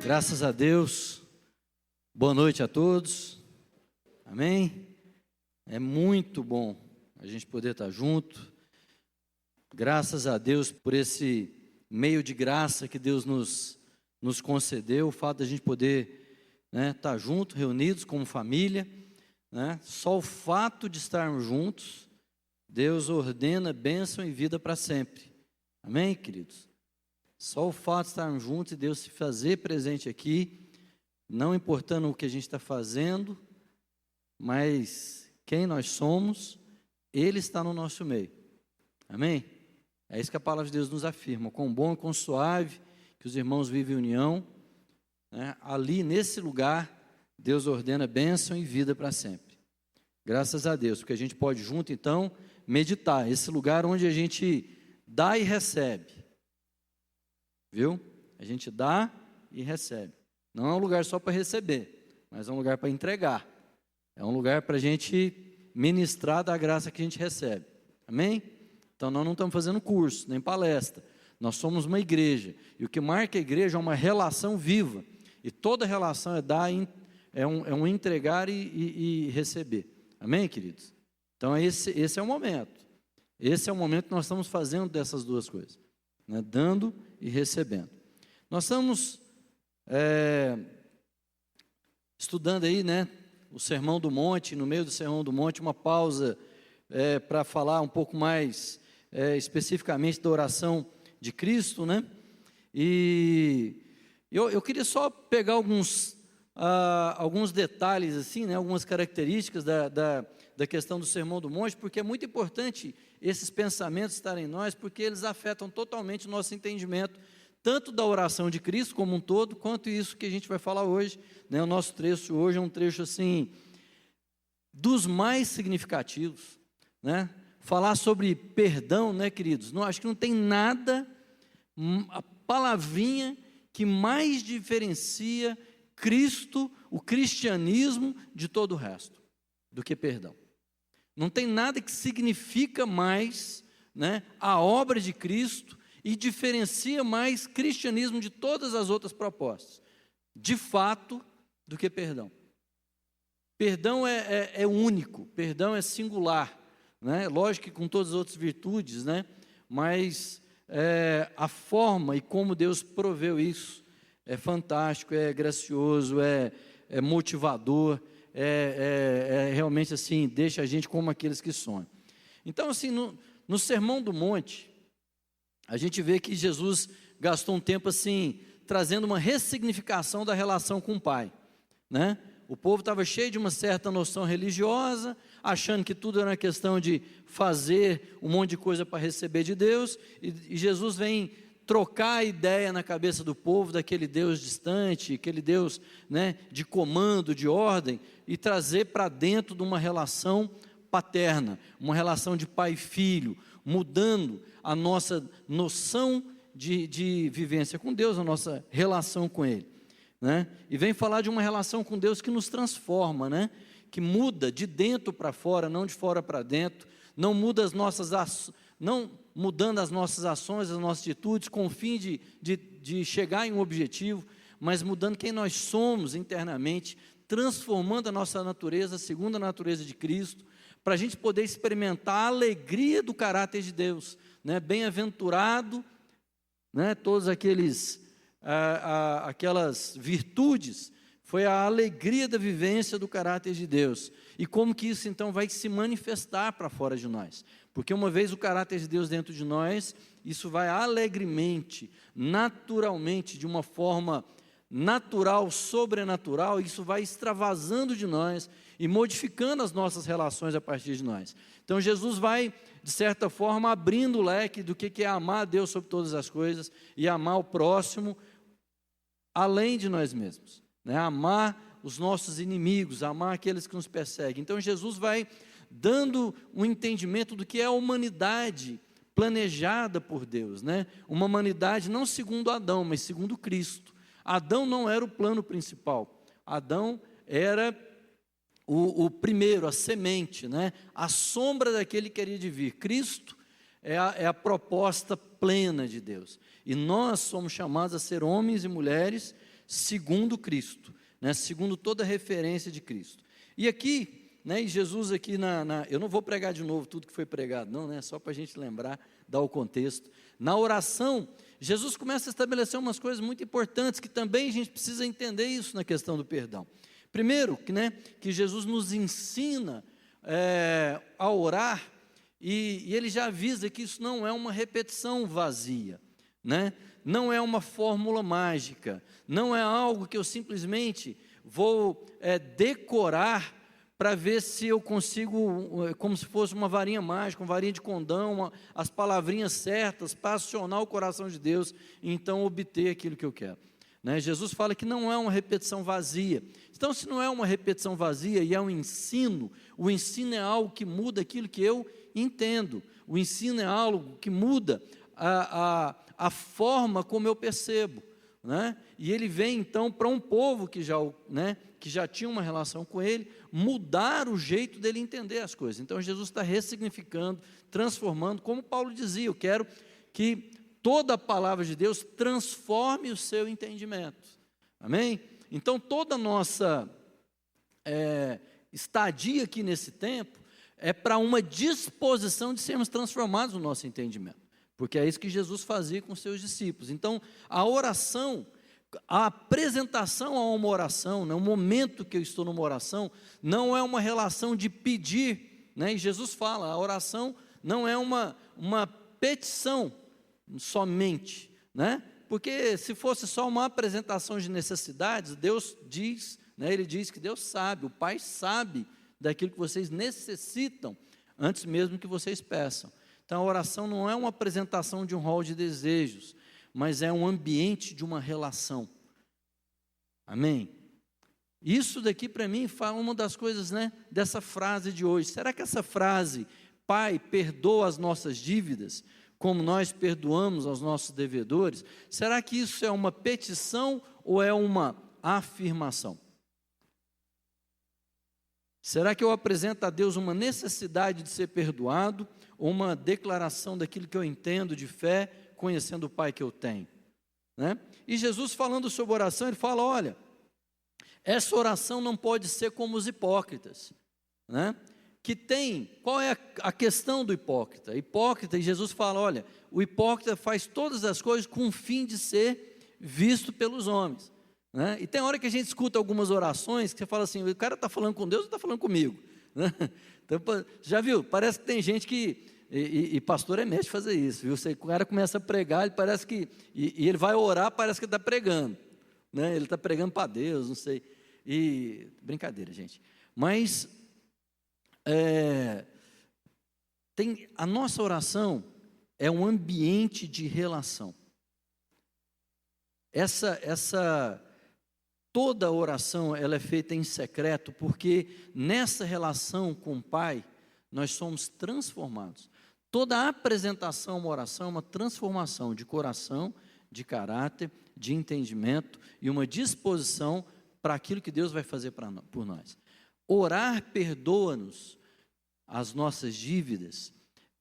Graças a Deus, boa noite a todos, amém? É muito bom a gente poder estar junto, graças a Deus por esse meio de graça que Deus nos concedeu, o fato de a gente poder estar junto, reunidos como família, só o fato de estarmos juntos, Deus ordena bênção e vida para sempre, amém, queridos? Só o fato de estarmos juntos e Deus se fazer presente aqui, não importando o que a gente está fazendo, mas quem nós somos, Ele está no nosso meio, amém? É isso que a palavra de Deus nos afirma, quão bom e quão suave que os irmãos vivem em união, ali nesse lugar, Deus ordena bênção e vida para sempre, graças a Deus, porque a gente pode junto então, meditar, esse lugar onde a gente dá e recebe, viu? A gente dá e recebe. Não é um lugar só para receber, mas é um lugar para entregar. É um lugar para a gente ministrar da graça que a gente recebe. Amém? Então nós não estamos fazendo curso, nem palestra. Nós somos uma igreja. E o que marca a igreja é uma relação viva. E toda relação é dar, é um entregar e receber. Amém, queridos? Então esse é o momento. Esse é o momento que nós estamos fazendo dessas duas coisas. Dando e recebendo. Nós estamos estudando aí, o Sermão do Monte, no meio do Sermão do Monte, uma pausa para falar um pouco mais especificamente da oração de Cristo, E eu queria só pegar alguns detalhes, assim, algumas características da questão do Sermão do Monte, porque é muito importante esses pensamentos estarem em nós, porque eles afetam totalmente o nosso entendimento, tanto da oração de Cristo como um todo, quanto isso que a gente vai falar hoje, O nosso trecho hoje é um trecho, assim, dos mais significativos, Falar sobre perdão, queridos, acho que não tem nada, a palavrinha que mais diferencia Cristo, o cristianismo, de todo o resto, do que perdão. Não tem nada que significa mais a obra de Cristo e diferencia mais cristianismo de todas as outras propostas, de fato, do que perdão. Perdão é único, perdão é singular, lógico que com todas as outras virtudes, mas a forma e como Deus proveu isso é fantástico, é gracioso, é motivador, realmente assim, deixa a gente como aqueles que sonham. Então, assim, no Sermão do Monte, a gente vê que Jesus gastou um tempo assim, trazendo uma ressignificação da relação com o Pai, O povo estava cheio de uma certa noção religiosa, achando que tudo era uma questão de fazer um monte de coisa para receber de Deus, e Jesus vem trocar a ideia na cabeça do povo daquele Deus distante, aquele Deus de comando, de ordem, e trazer para dentro de uma relação paterna, uma relação de pai e filho, mudando a nossa noção de vivência com Deus, a nossa relação com Ele. E vem falar de uma relação com Deus que nos transforma, que muda de dentro para fora, não de fora para dentro, não muda as nossas ações, não mudando as nossas ações, as nossas atitudes, com o fim de chegar em um objetivo, mas mudando quem nós somos internamente, transformando a nossa natureza, segundo a natureza de Cristo, para a gente poder experimentar a alegria do caráter de Deus, bem-aventurado, todos aquelas virtudes, foi a alegria da vivência do caráter de Deus, e como que isso então vai se manifestar para fora de nós, porque uma vez o caráter de Deus dentro de nós, isso vai alegremente, naturalmente, de uma forma natural, sobrenatural, isso vai extravasando de nós e modificando as nossas relações a partir de nós. Então Jesus vai, de certa forma, abrindo o leque do que é amar a Deus sobre todas as coisas e amar o próximo além de nós mesmos, amar os nossos inimigos, amar aqueles que nos perseguem. Então Jesus vai dando um entendimento do que é a humanidade planejada por Deus, uma humanidade não segundo Adão, mas segundo Cristo. Adão não era o plano principal, Adão era o primeiro, a semente, a sombra daquele que queria de vir. Cristo é a proposta plena de Deus, e nós somos chamados a ser homens e mulheres segundo Cristo, né? Segundo toda a referência de Cristo. E aqui, né, e Jesus aqui eu não vou pregar de novo tudo que foi pregado, não, né? Só para a gente lembrar, dar o contexto. Na oração, Jesus começa a estabelecer umas coisas muito importantes, que também a gente precisa entender isso na questão do perdão. Primeiro, que Jesus nos ensina a orar, e ele já avisa que isso não é uma repetição vazia, né? Não é uma fórmula mágica, não é algo que eu simplesmente vou decorar para ver se eu consigo, como se fosse uma varinha mágica, uma varinha de condão, as palavrinhas certas para acionar o coração de Deus e então obter aquilo que eu quero, né? Jesus fala que não é uma repetição vazia. Então, se não é uma repetição vazia e é um ensino, o ensino é algo que muda aquilo que eu entendo, o ensino é algo que muda a forma como eu percebo, né? E ele vem então para um povo que já tinha uma relação com ele, mudar o jeito dele entender as coisas. Então Jesus está ressignificando, transformando, como Paulo dizia, eu quero que toda a palavra de Deus transforme o seu entendimento, amém? Então toda a nossa estadia aqui nesse tempo é para uma disposição de sermos transformados no nosso entendimento, porque é isso que Jesus fazia com os seus discípulos. Então a oração, a apresentação a uma oração, né, o momento que eu estou numa oração, não é uma relação de pedir, né? E Jesus fala, a oração não é uma petição somente, né? Porque se fosse só uma apresentação de necessidades, Deus diz, né, ele diz que Deus sabe, o Pai sabe daquilo que vocês necessitam, antes mesmo que vocês peçam. Então a oração não é uma apresentação de um rol de desejos, mas é um ambiente de uma relação, amém? Isso daqui para mim fala uma das coisas, né, dessa frase de hoje. Será que essa frase, Pai, perdoa as nossas dívidas, como nós perdoamos aos nossos devedores, será que isso é uma petição ou é uma afirmação? Será que eu apresento a Deus uma necessidade de ser perdoado, ou uma declaração daquilo que eu entendo de fé, conhecendo o Pai que eu tenho, né? E Jesus falando sobre oração, ele fala, olha, essa oração não pode ser como os hipócritas, né? Qual é a questão do hipócrita? Hipócrita, e Jesus fala, olha, o hipócrita faz todas as coisas com o fim de ser visto pelos homens, né? E tem hora que a gente escuta algumas orações, que você fala assim, o cara está falando com Deus ou está falando comigo, né? Então, já viu, parece que tem gente que, e pastor é mestre de fazer isso, viu? O cara começa a pregar, ele parece que, e ele vai orar, parece que ele está pregando, né? Ele está pregando para Deus, não sei, e brincadeira, gente, mas a nossa oração é um ambiente de relação. Toda oração ela é feita em secreto, porque nessa relação com o Pai, nós somos transformados. Toda apresentação a uma oração é uma transformação de coração, de caráter, de entendimento e uma disposição para aquilo que Deus vai fazer por nós. Orar perdoa-nos as nossas dívidas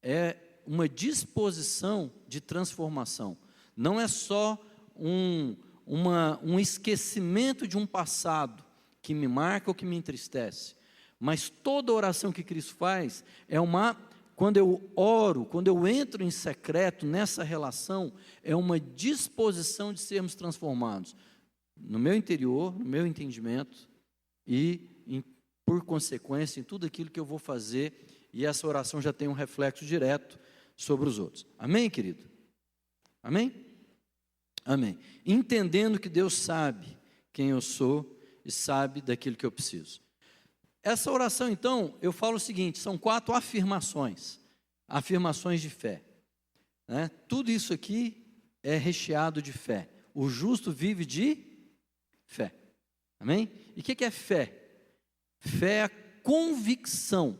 é uma disposição de transformação. Não é só um esquecimento de um passado que me marca ou que me entristece, mas toda oração que Cristo faz quando eu oro, quando eu entro em secreto nessa relação, é uma disposição de sermos transformados no meu interior, no meu entendimento e por consequência, em tudo aquilo que eu vou fazer, e essa oração já tem um reflexo direto sobre os outros. Amém, querido? Amém? Amém. Entendendo que Deus sabe quem eu sou e sabe daquilo que eu preciso. Essa oração, então, eu falo o seguinte, são 4 afirmações de fé, né? Tudo isso aqui é recheado de fé. O justo vive de fé. Amém? E o que é fé? Fé é a convicção,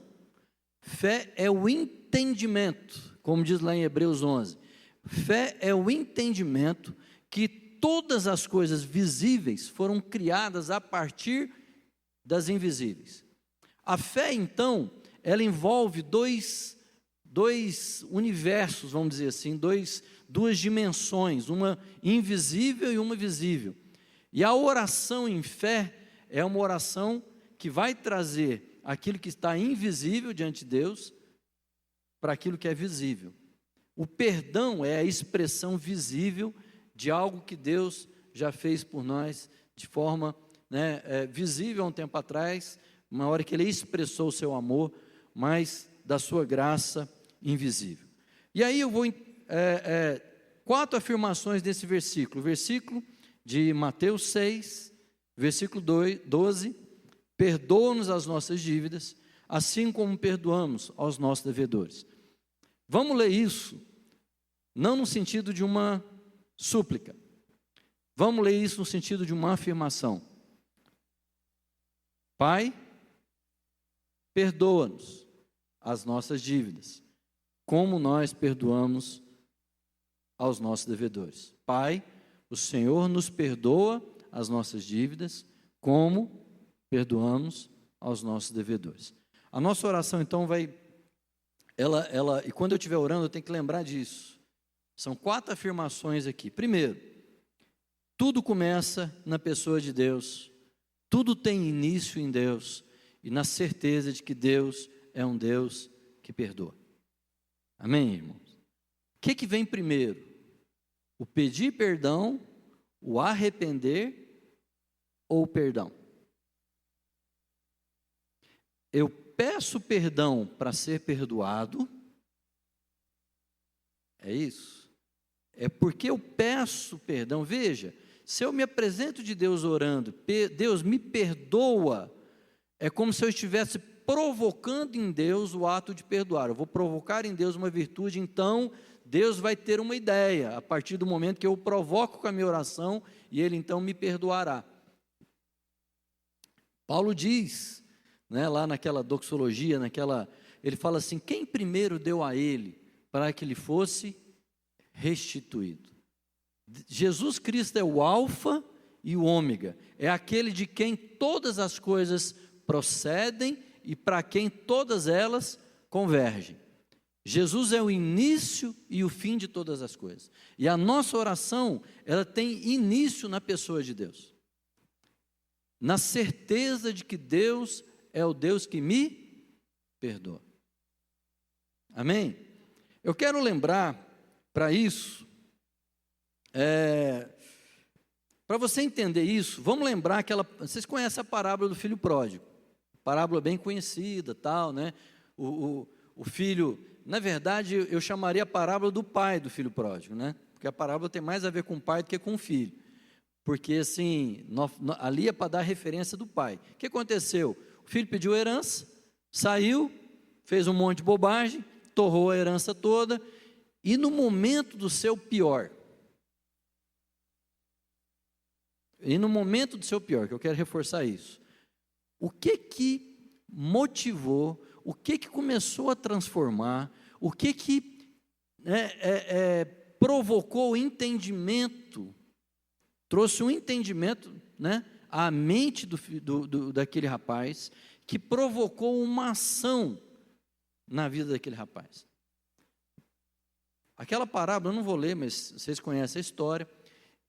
fé é o entendimento, como diz lá em Hebreus 11, fé é o entendimento que todas as coisas visíveis foram criadas a partir das invisíveis. A fé, então, ela envolve dois universos, vamos dizer assim, duas dimensões, uma invisível e uma visível. E a oração em fé é uma oração que vai trazer aquilo que está invisível diante de Deus para aquilo que é visível. O perdão é a expressão visível de algo que Deus já fez por nós de forma visível há um tempo atrás, uma hora que Ele expressou o seu amor, mas da sua graça invisível. E aí eu vou 4 afirmações desse versículo. Versículo de Mateus 6, versículo 12: perdoa-nos as nossas dívidas, assim como perdoamos aos nossos devedores. Vamos ler isso, não no sentido de uma súplica, vamos ler isso no sentido de uma afirmação. Pai, perdoa-nos as nossas dívidas, como nós perdoamos aos nossos devedores. Pai, o Senhor nos perdoa as nossas dívidas, como perdoamos aos nossos devedores. A nossa oração então e quando eu estiver orando eu tenho que lembrar disso. São 4 afirmações aqui. Primeiro, tudo começa na pessoa de Deus, tudo tem início em Deus, e na certeza de que Deus é um Deus que perdoa. Amém, irmãos? O que vem primeiro? O pedir perdão, o arrepender ou o perdão? Eu peço perdão para ser perdoado, é isso? É porque eu peço perdão. Veja, se eu me apresento de Deus orando, Deus me perdoa, é como se eu estivesse provocando em Deus o ato de perdoar. Eu vou provocar em Deus uma virtude, então Deus vai ter uma ideia, a partir do momento que eu o provoco com a minha oração, e Ele então me perdoará. Paulo diz, lá naquela doxologia, ele fala assim: quem primeiro deu a Ele para que Ele fosse restituído? Jesus Cristo é o alfa e o ômega, é aquele de quem todas as coisas procedem e para quem todas elas convergem. Jesus é o início e o fim de todas as coisas. E a nossa oração, ela tem início na pessoa de Deus, na certeza de que Deus é o Deus que me perdoa. Amém? Eu quero lembrar, para isso, para você entender isso, vamos lembrar vocês conhecem a parábola do filho pródigo, parábola bem conhecida, tal, né? O filho, na verdade, eu chamaria a parábola do pai do filho pródigo, né? Porque a parábola tem mais a ver com o pai do que com o filho, porque assim, ali é para dar referência do pai. O que aconteceu? O filho pediu herança, saiu, fez um monte de bobagem, torrou a herança toda, e no momento do seu pior, que eu quero reforçar isso, o que motivou, o que começou a transformar, o que provocou o entendimento, trouxe um entendimento, à mente daquele rapaz, que provocou uma ação na vida daquele rapaz. Aquela parábola, eu não vou ler, mas vocês conhecem a história.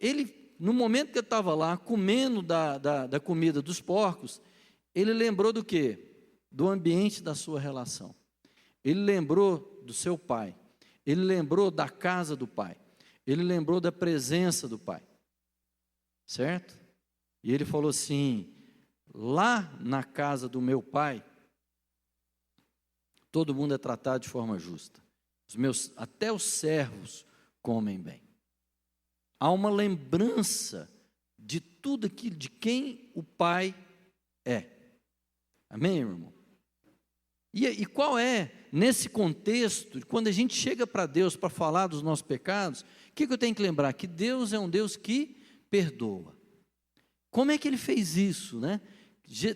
Ele, no momento que ele estava lá, comendo da comida dos porcos, ele lembrou do quê? Do ambiente da sua relação. Ele lembrou do seu pai. Ele lembrou da casa do pai. Ele lembrou da presença do pai. Certo? E ele falou assim: lá na casa do meu pai, todo mundo é tratado de forma justa. Até os servos comem bem. Há uma lembrança de tudo aquilo, de quem o pai é. Amém, irmão? E qual é, nesse contexto, quando a gente chega para Deus para falar dos nossos pecados, o que eu tenho que lembrar? Que Deus é um Deus que perdoa. Como é que Ele fez isso, né?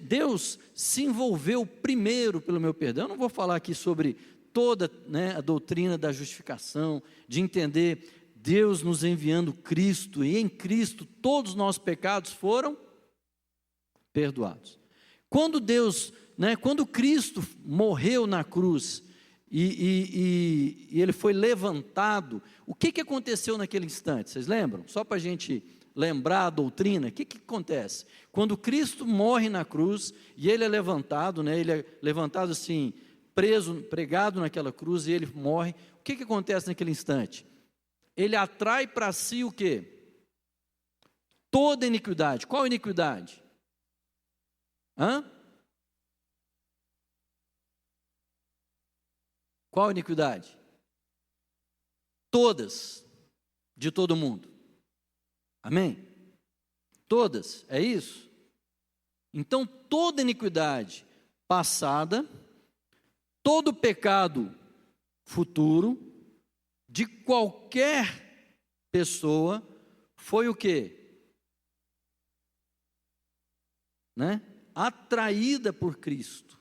Deus se envolveu primeiro pelo meu perdão. Eu não vou falar aqui sobre toda a doutrina da justificação, de entender Deus nos enviando Cristo, e em Cristo todos os nossos pecados foram perdoados. Quando quando Cristo morreu na cruz e Ele foi levantado, o que aconteceu naquele instante? Vocês lembram? Só para a gente lembrar a doutrina, o que acontece? Quando Cristo morre na cruz, e ele é levantado, né, ele é levantado assim, preso, pregado naquela cruz, e ele morre, o que acontece naquele instante? Ele atrai para si o quê? Toda iniquidade. Qual iniquidade? Qual iniquidade? Todas, de todo mundo. Amém? Todas, é isso? Então, toda iniquidade passada, todo pecado futuro, de qualquer pessoa, foi o quê? Atraída por Cristo,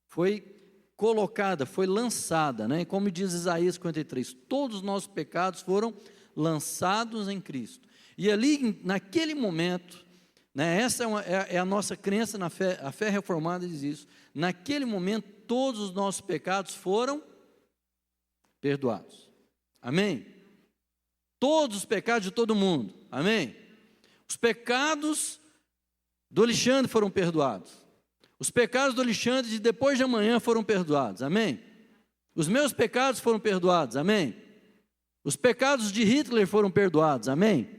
foi colocada, foi lançada, como diz Isaías 53, todos os nossos pecados foram lançados em Cristo, e ali, naquele momento, essa é a nossa crença na fé, a fé reformada diz isso, naquele momento, todos os nossos pecados foram perdoados, amém? Todos os pecados de todo mundo, amém? Os pecados do Alexandre foram perdoados. Os pecados do Alexandre de depois de amanhã foram perdoados, amém? Os meus pecados foram perdoados, amém? Os pecados de Hitler foram perdoados, amém?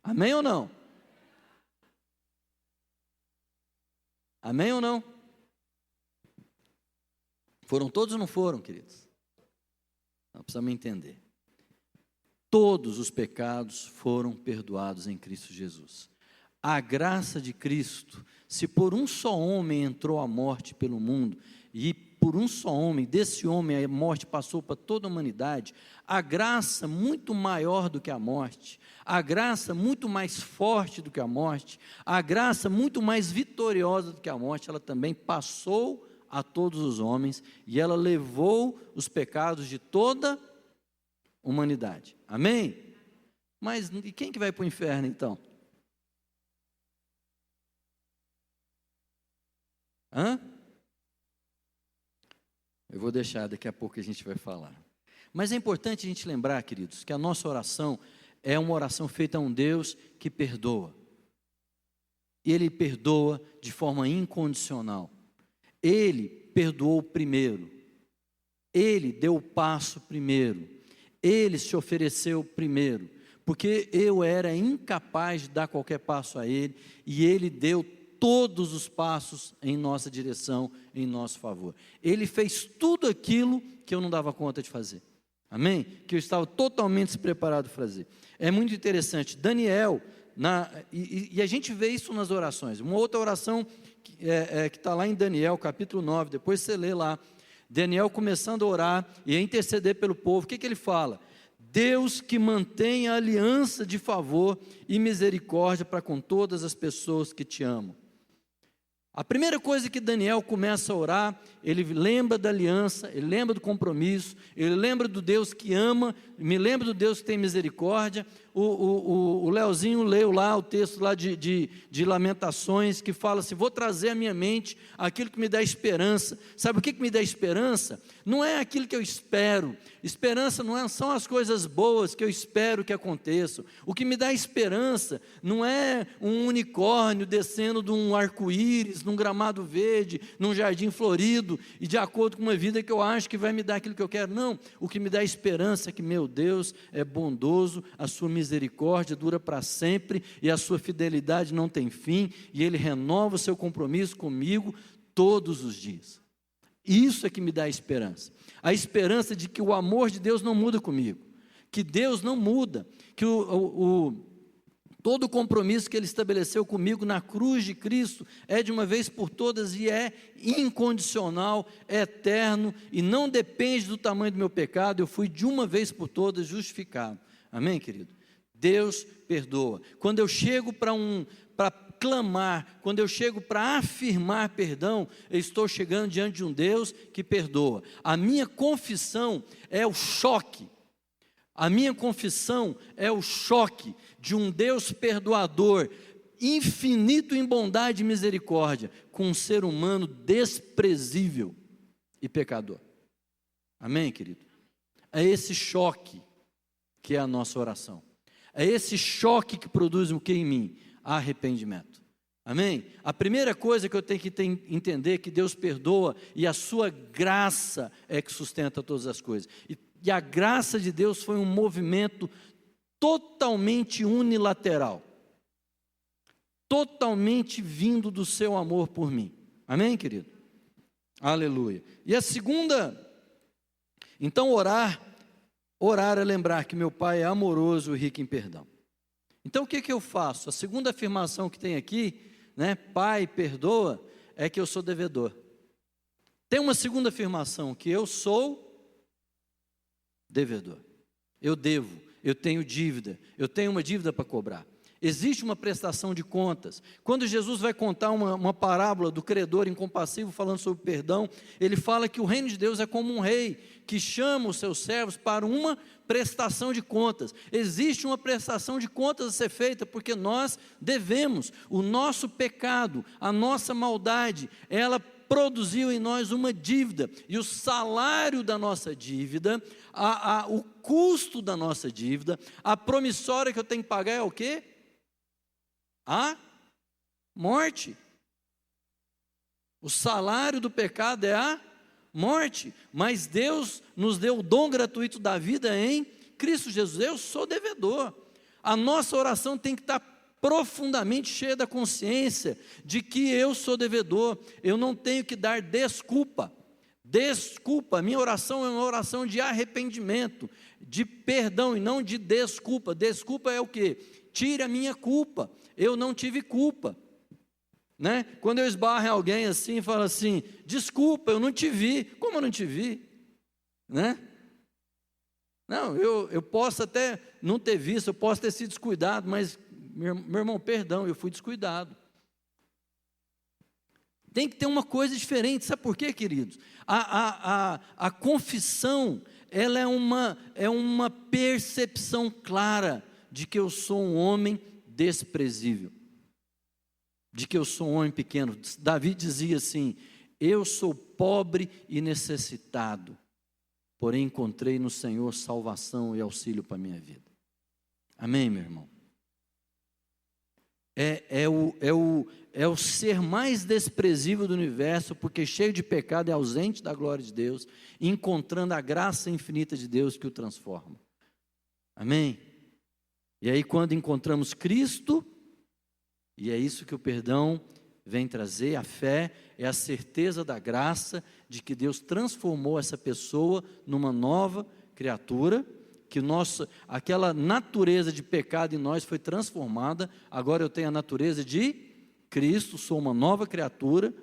Amém ou não? Amém ou não? Foram todos ou não foram, queridos? Não precisamos entender. Todos os pecados foram perdoados em Cristo Jesus. A graça de Cristo, se por um só homem entrou a morte pelo mundo, e por um só homem, desse homem a morte passou para toda a humanidade, a graça muito maior do que a morte, a graça muito mais forte do que a morte, a graça muito mais vitoriosa do que a morte, ela também passou a todos os homens, e ela levou os pecados de toda a humanidade, amém? Mas e quem que vai para o inferno então? Eu vou deixar, daqui a pouco a gente vai falar. Mas é importante a gente lembrar, queridos, que a nossa oração é uma oração feita a um Deus que perdoa. Ele perdoa de forma incondicional. Ele perdoou primeiro. Ele deu o passo primeiro. Ele se ofereceu primeiro. Porque eu era incapaz de dar qualquer passo a ele, e ele deu todos os passos em nossa direção, em nosso favor. Ele fez tudo aquilo que eu não dava conta de fazer. Amém? Que eu estava totalmente despreparado para fazer. É muito interessante. Daniel, e a gente vê isso nas orações. Uma outra oração que está lá em Daniel, capítulo 9, depois você lê lá. Daniel começando a orar e a interceder pelo povo. O que ele fala? Deus que mantém a aliança de favor e misericórdia para com todas as pessoas que te amam. A primeira coisa que Daniel começa a orar, ele lembra da aliança, ele lembra do compromisso, ele lembra do Deus que ama, me lembra do Deus que tem misericórdia. O Leozinho leu lá o texto lá de Lamentações, que fala assim, vou trazer à minha mente aquilo que me dá esperança. Sabe o que me dá esperança? Não é aquilo que eu espero. Esperança não são as coisas boas que eu espero que aconteçam. O que me dá esperança não é um unicórnio descendo de um arco-íris, num gramado verde, num jardim florido, e de acordo com uma vida que eu acho que vai me dar aquilo que eu quero. Não, o que me dá esperança é que meu Deus é bondoso, a sua misericórdia dura para sempre, e a sua fidelidade não tem fim, e Ele renova o seu compromisso comigo todos os dias. Isso é que me dá esperança. A esperança de que o amor de Deus não muda comigo, que Deus não muda, que todo o compromisso que Ele estabeleceu comigo na cruz de Cristo é de uma vez por todas e é incondicional, é eterno e não depende do tamanho do meu pecado. Eu fui de uma vez por todas justificado. Amém, querido? Deus perdoa. Quando eu chego para clamar, quando eu chego para afirmar perdão, eu estou chegando diante de um Deus que perdoa. A minha confissão é o choque. A minha confissão é o choque de um Deus perdoador, infinito em bondade e misericórdia, com um ser humano desprezível e pecador. Amém, querido? É esse choque que é a nossa oração. É esse choque que produz o que em mim? Arrependimento. Amém? A primeira coisa que eu tenho que entender é que Deus perdoa e a sua graça é que sustenta todas as coisas. E a graça de Deus foi um movimento totalmente unilateral. Totalmente vindo do seu amor por mim. Amém, querido? Aleluia. E a segunda, então orar é lembrar que meu Pai é amoroso e rico em perdão. Então o que eu faço? A segunda afirmação que tem aqui, né, Pai perdoa, é que eu sou devedor. Tem uma segunda afirmação, que eu sou devedor. Eu devo, eu tenho dívida, eu tenho uma dívida para cobrar. Existe uma prestação de contas. Quando Jesus vai contar uma parábola do credor incompassivo, falando sobre perdão, ele fala que o reino de Deus é como um rei, que chama os seus servos para uma prestação de contas. Existe uma prestação de contas a ser feita, porque nós devemos. O nosso pecado, a nossa maldade, ela produziu em nós uma dívida, e o salário da nossa dívida, o custo da nossa dívida, a promissória que eu tenho que pagar é o quê? A morte. O salário do pecado é a morte, mas Deus nos deu o dom gratuito da vida em Cristo Jesus. Eu sou devedor. A nossa oração tem que estar profundamente cheia da consciência de que eu sou devedor. Eu não tenho que dar desculpa. Desculpa, minha oração é uma oração de arrependimento, de perdão e não de desculpa. Desculpa é o quê? Tire a minha culpa. Eu não tive culpa, né? Quando eu esbarro em alguém assim e falo assim, desculpa, eu não te vi. Como eu não te vi? Né? Não, eu posso até não ter visto, eu posso ter sido descuidado, mas, meu irmão, perdão, eu fui descuidado. Tem que ter uma coisa diferente, sabe por quê, queridos? A confissão, ela é uma percepção clara de que eu sou um homem desprezível, de que eu sou um homem pequeno. Davi dizia assim, eu sou pobre e necessitado, porém encontrei no Senhor salvação e auxílio para a minha vida. Amém, meu irmão? É o ser mais desprezível do universo, porque cheio de pecado e ausente da glória de Deus, encontrando a graça infinita de Deus que o transforma. Amém? E aí quando encontramos Cristo, e é isso que o perdão vem trazer, a fé é a certeza da graça, de que Deus transformou essa pessoa numa nova criatura, que aquela natureza de pecado em nós foi transformada, agora eu tenho a natureza de Cristo, sou uma nova criatura,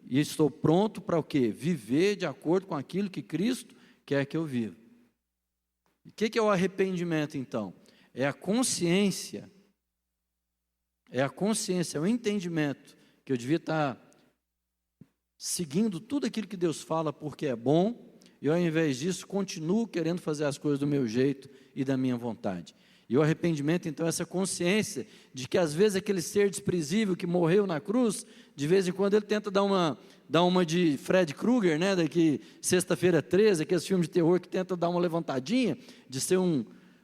e estou pronto para o quê? Viver de acordo com aquilo que Cristo quer que eu viva. E o que é o arrependimento então? É a consciência, é o entendimento que eu devia estar seguindo tudo aquilo que Deus fala porque é bom, e ao invés disso continuo querendo fazer as coisas do meu jeito e da minha vontade. E o arrependimento então é essa consciência de que às vezes aquele ser desprezível que morreu na cruz, de vez em quando ele tenta dar uma de Fred Krueger, né, daqui Sexta-feira 13, aqueles filmes de terror que tenta dar uma levantadinha, de ser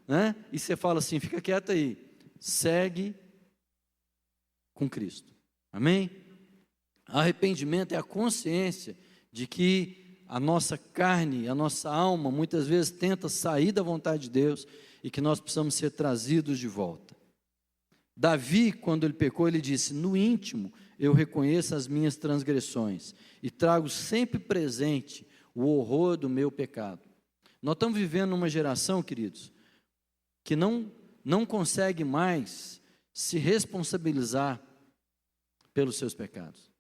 né? E você fala assim, fica quieto aí, segue com Cristo, amém? Arrependimento é a consciência de que a nossa carne, a nossa alma, muitas vezes tenta sair da vontade de Deus, e que nós precisamos ser trazidos de volta. Davi, quando ele pecou, ele disse, no íntimo eu reconheço as minhas transgressões, e trago sempre presente o horror do meu pecado. Nós estamos vivendo numa geração, queridos, que não consegue mais se responsabilizar pelos seus pecados,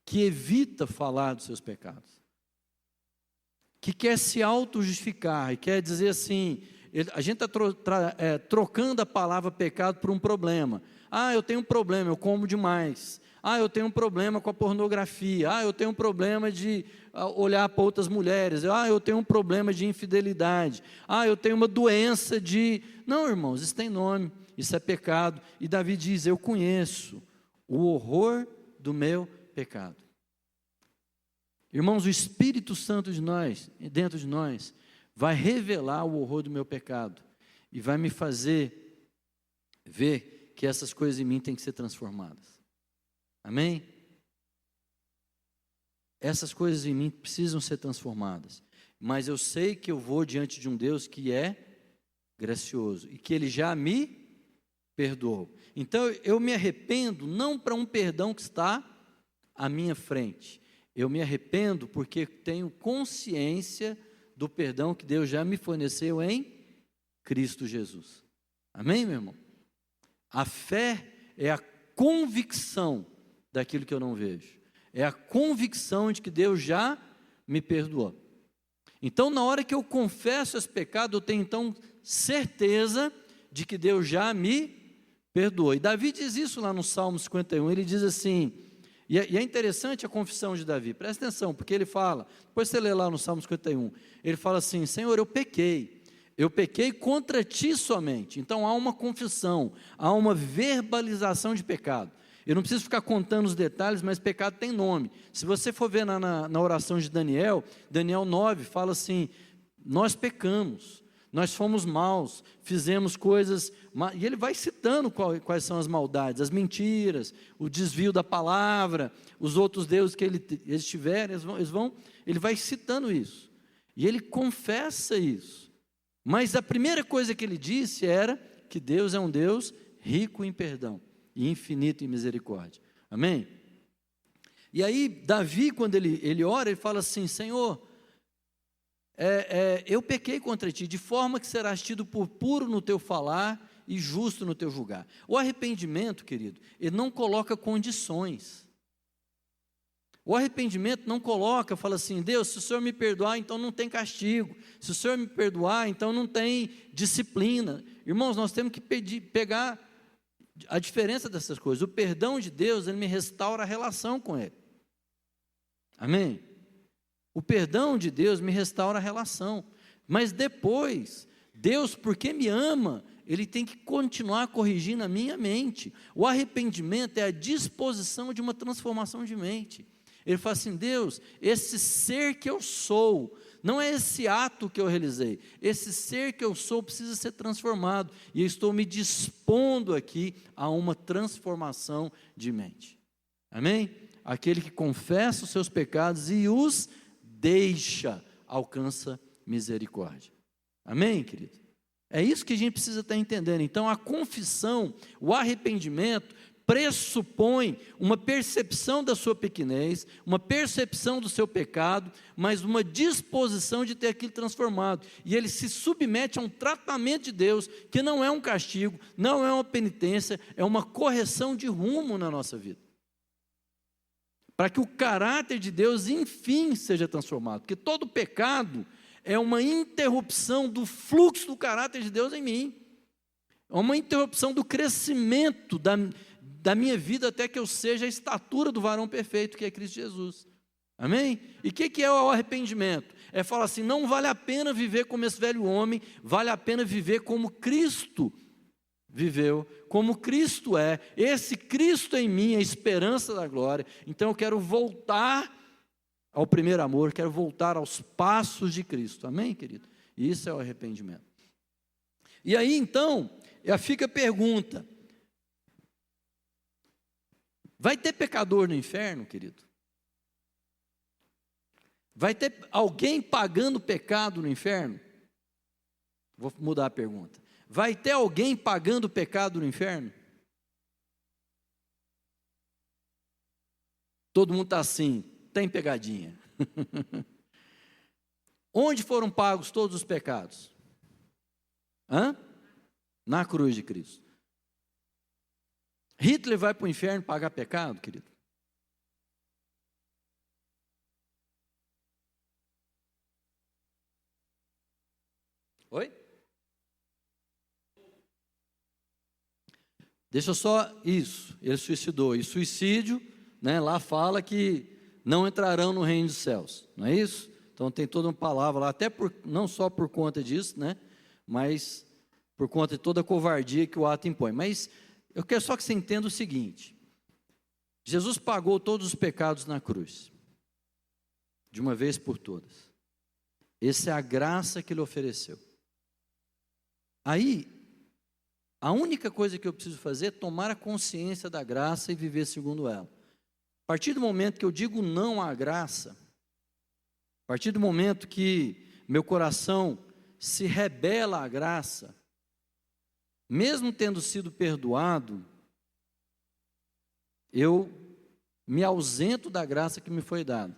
que evita falar dos seus pecados, que quer se auto-justificar e quer dizer assim, a gente está trocando a palavra pecado por um problema. Eu tenho um problema, eu como demais. Eu tenho um problema com a pornografia. Eu tenho um problema de olhar para outras mulheres. Eu tenho um problema de infidelidade. Eu tenho uma doença de... Não, irmãos, isso tem nome, isso é pecado. E Davi diz, eu conheço o horror do meu pecado. Irmãos, o Espírito Santo dentro de nós, vai revelar o horror do meu pecado e vai me fazer ver que essas coisas em mim têm que ser transformadas. Amém? Essas coisas em mim precisam ser transformadas. Mas eu sei que eu vou diante de um Deus que é gracioso e que Ele já me perdoou. Então eu me arrependo não para um perdão que está à minha frente. Eu me arrependo porque tenho consciência do perdão que Deus já me forneceu em Cristo Jesus. Amém, meu irmão? A fé é a convicção daquilo que eu não vejo. É a convicção de que Deus já me perdoou. Então, na hora que eu confesso esse pecado, eu tenho então certeza de que Deus já me perdoou. E Davi diz isso lá no Salmo 51, ele diz assim, e é interessante a confissão de Davi, presta atenção, porque ele fala, depois você lê lá no Salmo 51, ele fala assim, Senhor, eu pequei contra ti somente. Então há uma confissão, há uma verbalização de pecado. Eu não preciso ficar contando os detalhes, mas pecado tem nome. Se você for ver na oração de Daniel, Daniel 9 fala assim, nós pecamos, nós fomos maus, fizemos coisas, e ele vai citando quais são as maldades, as mentiras, o desvio da palavra, os outros deuses que eles tiverem, ele vai citando isso, e ele confessa isso, mas a primeira coisa que ele disse era que Deus é um Deus rico em perdão, e infinito em misericórdia, amém? E aí Davi, quando ele ora, ele fala assim, Senhor, eu pequei contra ti, de forma que serás tido por puro no teu falar e justo no teu julgar. O arrependimento, querido, ele não coloca condições. O arrependimento não coloca, fala assim, Deus, se o Senhor me perdoar, então não tem castigo. Se o Senhor me perdoar, então não tem disciplina. Irmãos, nós temos que pegar a diferença dessas coisas. O perdão de Deus, ele me restaura a relação com Ele. Amém? O perdão de Deus me restaura a relação, mas depois, Deus, porque me ama, Ele tem que continuar corrigindo a minha mente. O arrependimento é a disposição de uma transformação de mente. Ele fala assim, Deus, esse ser que eu sou, não é esse ato que eu realizei, esse ser que eu sou precisa ser transformado, e eu estou me dispondo aqui a uma transformação de mente. Amém? Aquele que confessa os seus pecados e os deixa, alcança misericórdia. Amém, querido? É isso que a gente precisa estar entendendo. Então, a confissão, o arrependimento, pressupõe uma percepção da sua pequenez, uma percepção do seu pecado, mas uma disposição de ter aquilo transformado. E ele se submete a um tratamento de Deus, que não é um castigo, não é uma penitência, é uma correção de rumo na nossa vida. Para que o caráter de Deus, enfim, seja transformado. Porque todo pecado é uma interrupção do fluxo do caráter de Deus em mim. É uma interrupção do crescimento da minha vida até que eu seja a estatura do varão perfeito, que é Cristo Jesus. Amém? E o que é o arrependimento? É falar assim, não vale a pena viver como esse velho homem, vale a pena viver como Cristo viveu, como Cristo é, esse Cristo em mim, a esperança da glória. Então eu quero voltar ao primeiro amor, quero voltar aos passos de Cristo, amém, querido? E isso é o arrependimento. E aí então, fica a pergunta, vai ter pecador no inferno, querido? Vai ter alguém pagando pecado no inferno? Vou mudar a pergunta. Vai ter alguém pagando pecado no inferno? Todo mundo está assim, tem pegadinha. Onde foram pagos todos os pecados? Na cruz de Cristo. Hitler vai para o inferno pagar pecado, querido? Oi? Deixa só isso, ele suicidou. E suicídio, né, lá fala que não entrarão no reino dos céus, não é isso? Então tem toda uma palavra lá, até não só por conta disso, né, mas por conta de toda a covardia que o ato impõe. Mas eu quero só que você entenda o seguinte, Jesus pagou todos os pecados na cruz, de uma vez por todas. Essa é a graça que Ele ofereceu. Aí, A única coisa que eu preciso fazer é tomar a consciência da graça e viver segundo ela. A partir do momento que eu digo não à graça, a partir do momento que meu coração se rebela à graça, mesmo tendo sido perdoado, eu me ausento da graça que me foi dada.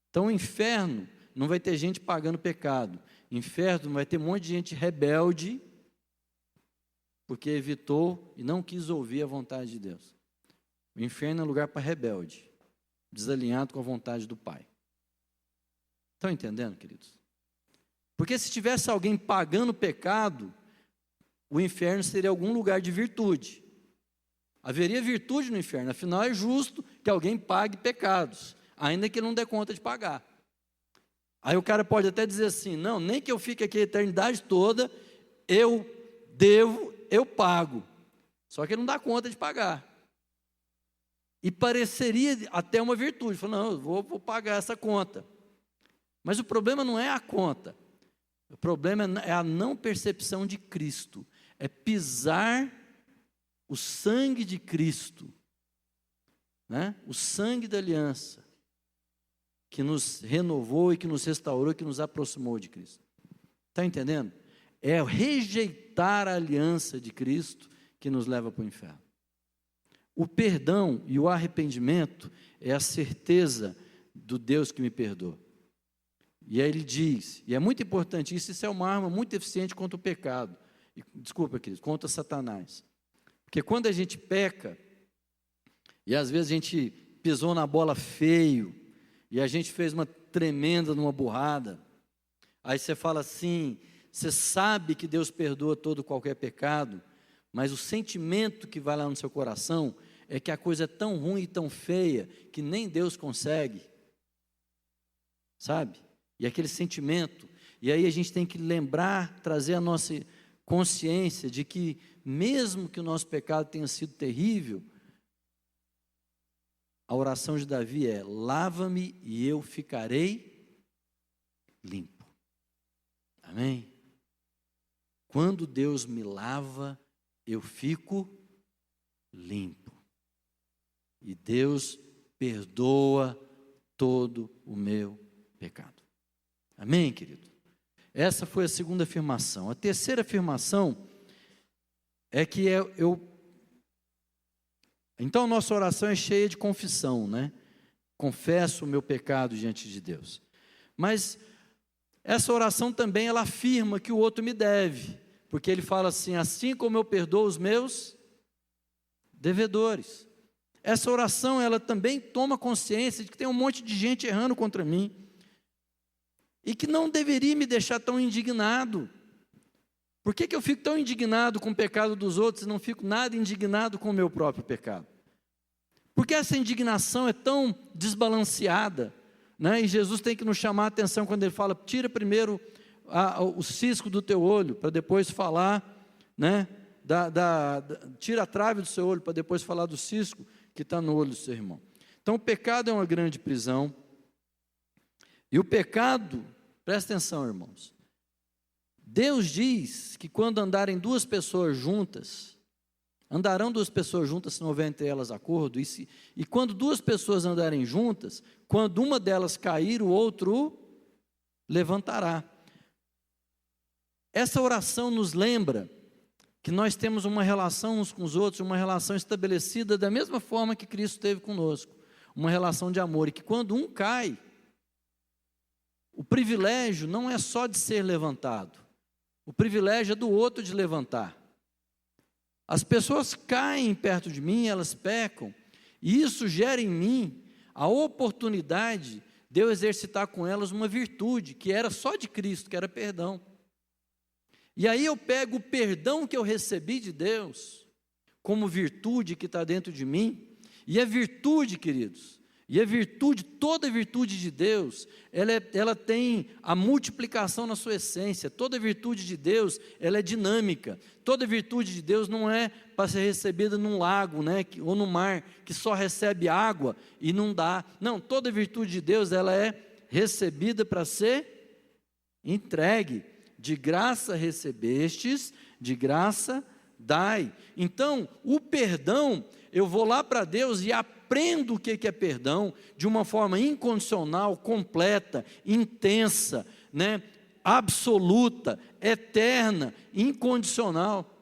Então o inferno não vai ter gente pagando pecado. O inferno vai ter um monte de gente rebelde, porque evitou e não quis ouvir a vontade de Deus. O inferno é lugar para rebelde, desalinhado com a vontade do Pai. Estão entendendo, queridos? Porque se tivesse alguém pagando pecado, o inferno seria algum lugar de virtude. Haveria virtude no inferno, afinal é justo que alguém pague pecados, ainda que ele não dê conta de pagar. Aí o cara pode até dizer assim, não, nem que eu fique aqui a eternidade toda, eu devo, eu pago. Só que ele não dá conta de pagar. E pareceria até uma virtude, falou, não, eu vou pagar essa conta. Mas o problema não é a conta, o problema é a não percepção de Cristo, é pisar o sangue de Cristo, né? O sangue da aliança, que nos renovou e que nos restaurou, que nos aproximou de Cristo. Está entendendo? É rejeitar a aliança de Cristo que nos leva para o inferno. O perdão e o arrependimento é a certeza do Deus que me perdoa. E aí ele diz, e é muito importante isso é uma arma muito eficiente contra o pecado. Desculpa, queridos, contra Satanás. Porque quando a gente peca, e às vezes a gente pisou na bola feio, e a gente fez uma tremenda numa burrada, aí você fala assim, você sabe que Deus perdoa todo qualquer pecado, mas o sentimento que vai lá no seu coração é que a coisa é tão ruim e tão feia que nem Deus consegue, sabe? E aquele sentimento, e aí a gente tem que lembrar, trazer a nossa consciência de que mesmo que o nosso pecado tenha sido terrível, a oração de Davi é, lava-me e eu ficarei limpo. Amém? Quando Deus me lava, eu fico limpo. E Deus perdoa todo o meu pecado. Amém, querido? Essa foi a segunda afirmação. A terceira afirmação é que então a nossa oração é cheia de confissão, né? Confesso o meu pecado diante de Deus. Mas essa oração também ela afirma que o outro me deve, porque ele fala assim, assim como eu perdoo os meus devedores. Essa oração ela também toma consciência de que tem um monte de gente errando contra mim, e que não deveria me deixar tão indignado. Por que eu fico tão indignado com o pecado dos outros e não fico nada indignado com o meu próprio pecado? Porque essa indignação é tão desbalanceada, né? E Jesus tem que nos chamar a atenção quando ele fala, tira primeiro o cisco do teu olho, para depois falar, né? Tira a trave do seu olho, para depois falar do cisco que está no olho do seu irmão. Então o pecado é uma grande prisão, e o pecado, presta atenção, irmãos, Deus diz que quando andarem duas pessoas juntas, andarão duas pessoas juntas se não houver entre elas acordo, e quando duas pessoas andarem juntas, quando uma delas cair, o outro levantará. Essa oração nos lembra que nós temos uma relação uns com os outros, uma relação estabelecida da mesma forma que Cristo teve conosco, uma relação de amor, e que quando um cai, o privilégio não é só de ser levantado, o privilégio é do outro de levantar. As pessoas caem perto de mim, elas pecam, e isso gera em mim a oportunidade de eu exercitar com elas uma virtude, que era só de Cristo, que era perdão. E aí eu pego o perdão que eu recebi de Deus, como virtude que está dentro de mim, e a virtude, queridos, e a virtude, toda virtude de Deus, ela tem a multiplicação na sua essência. Toda virtude de Deus, ela é dinâmica. Toda virtude de Deus não é para ser recebida num lago, né, ou no mar, que só recebe água e não dá. Não, toda virtude de Deus, ela é recebida para ser entregue. De graça recebestes, de graça dai. Então, o perdão, eu vou lá para Deus e aprendo o que é perdão, de uma forma incondicional, completa, intensa, né? Absoluta, eterna, incondicional.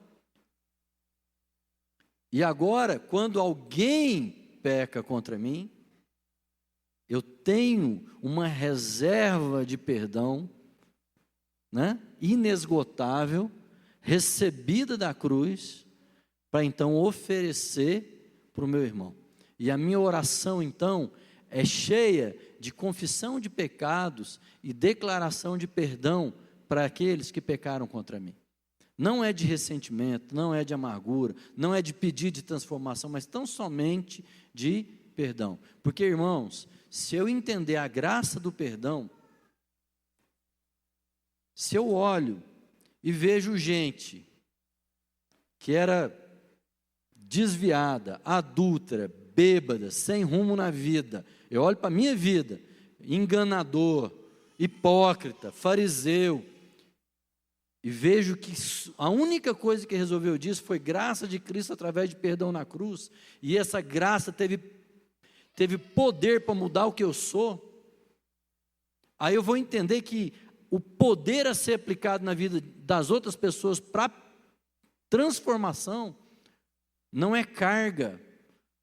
E agora, quando alguém peca contra mim, eu tenho uma reserva de perdão, né, inesgotável, recebida da cruz, para então oferecer para o meu irmão. E a minha oração então é cheia de confissão de pecados e declaração de perdão para aqueles que pecaram contra mim. Não é de ressentimento, não é de amargura, não é de pedido de transformação, mas tão somente de perdão. Porque, irmãos, se eu entender a graça do perdão, se eu olho e vejo gente que era desviada, adúltera, bêbada, sem rumo na vida, eu olho para a minha vida, enganador, hipócrita, fariseu, e vejo que a única coisa que resolveu disso foi graça de Cristo através de perdão na cruz, e essa graça teve poder para mudar o que eu sou, aí eu vou entender que o poder a ser aplicado na vida das outras pessoas para transformação não é carga,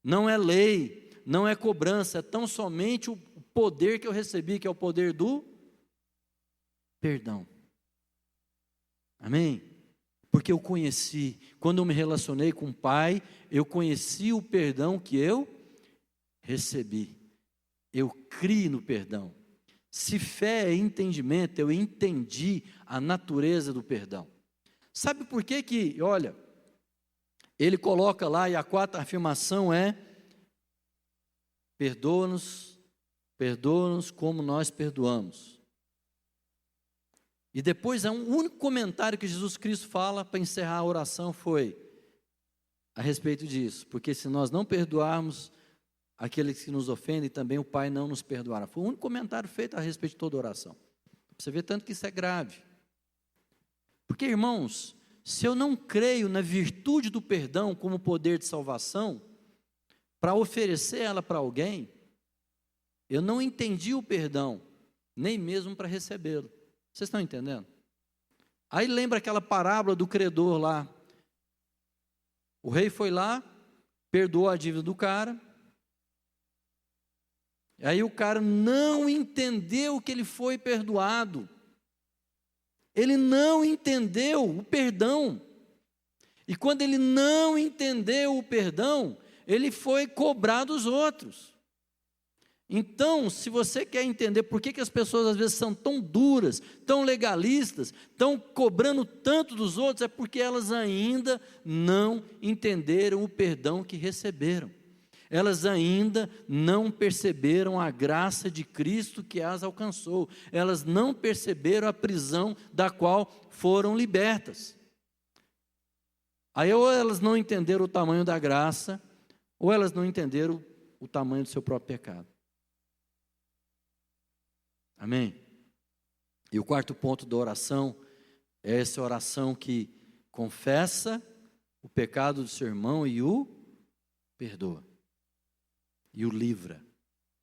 não é lei, não é cobrança, é tão somente o poder que eu recebi, que é o poder do perdão. Amém? Porque eu conheci, quando eu me relacionei com o Pai, eu conheci o perdão que eu recebi. Eu criei no perdão. Se fé é entendimento, eu entendi a natureza do perdão. Sabe por que olha, ele coloca lá, e a quarta afirmação é: perdoa-nos como nós perdoamos. E depois, um único comentário que Jesus Cristo fala para encerrar a oração foi a respeito disso, porque se nós não perdoarmos aqueles que nos ofendem, também o Pai não nos perdoará. Foi o único comentário feito a respeito de toda a oração. Você vê tanto que isso é grave. Porque, irmãos, se eu não creio na virtude do perdão como poder de salvação, para oferecer ela para alguém, eu não entendi o perdão, nem mesmo para recebê-lo. Vocês estão entendendo? Aí lembra aquela parábola do credor lá. O rei foi lá, perdoou a dívida do cara. Aí o cara não entendeu que ele foi perdoado. Ele não entendeu o perdão. E quando ele não entendeu o perdão, ele foi cobrar dos outros. Então, se você quer entender por que as pessoas às vezes são tão duras, tão legalistas, estão cobrando tanto dos outros, é porque elas ainda não entenderam o perdão que receberam. Elas ainda não perceberam a graça de Cristo que as alcançou. Elas não perceberam a prisão da qual foram libertas. Aí ou elas não entenderam o tamanho da graça, ou elas não entenderam o tamanho do seu próprio pecado. Amém? E o quarto ponto da oração é essa oração que confessa o pecado do seu irmão e o perdoa. E o livra.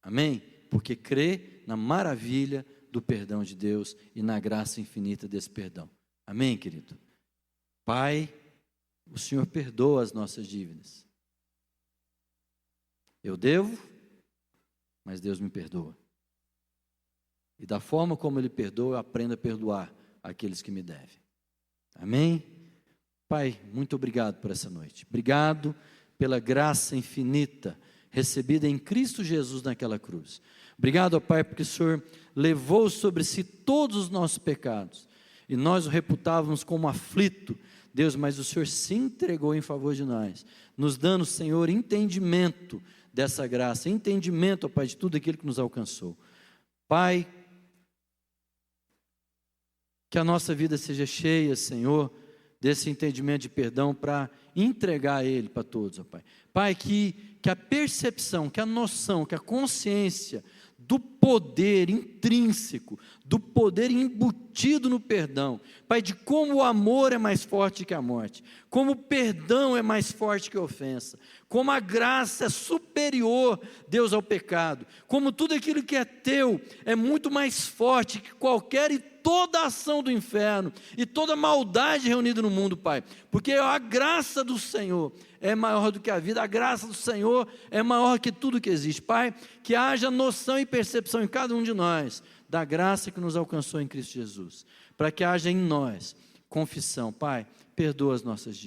Amém? Porque crê na maravilha do perdão de Deus e na graça infinita desse perdão. Amém, querido? Pai, o Senhor perdoa as nossas dívidas. Eu devo, mas Deus me perdoa. E da forma como Ele perdoa, eu aprendo a perdoar aqueles que me devem. Amém? Pai, muito obrigado por essa noite. Obrigado pela graça infinita recebida em Cristo Jesus naquela cruz. Obrigado, ó Pai, porque o Senhor levou sobre si todos os nossos pecados. E nós o reputávamos como aflito, Deus, mas o Senhor se entregou em favor de nós, nos dando, Senhor, entendimento dessa graça, entendimento, ó Pai, de tudo aquilo que nos alcançou. Pai, que a nossa vida seja cheia, Senhor, desse entendimento de perdão para entregar a Ele para todos, ó Pai. Pai, que a percepção, que a noção, que a consciência do poder intrínseco, do poder embutido no perdão, Pai, de como o amor é mais forte que a morte, como o perdão é mais forte que a ofensa, como a graça é superior, Deus, ao pecado, como tudo aquilo que é teu é muito mais forte que qualquer e toda a ação do inferno e toda a maldade reunida no mundo, Pai, porque a graça do Senhor é maior do que a vida, a graça do Senhor é maior que tudo que existe, Pai, que haja noção e percepção em cada um de nós, da graça que nos alcançou em Cristo Jesus, para que haja em nós confissão, Pai, perdoa as nossas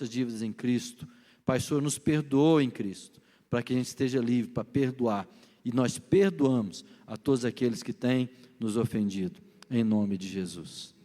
dívidas em Cristo, Pai, o Senhor nos perdoou em Cristo, para que a gente esteja livre para perdoar, e nós perdoamos a todos aqueles que têm nos ofendido, em nome de Jesus.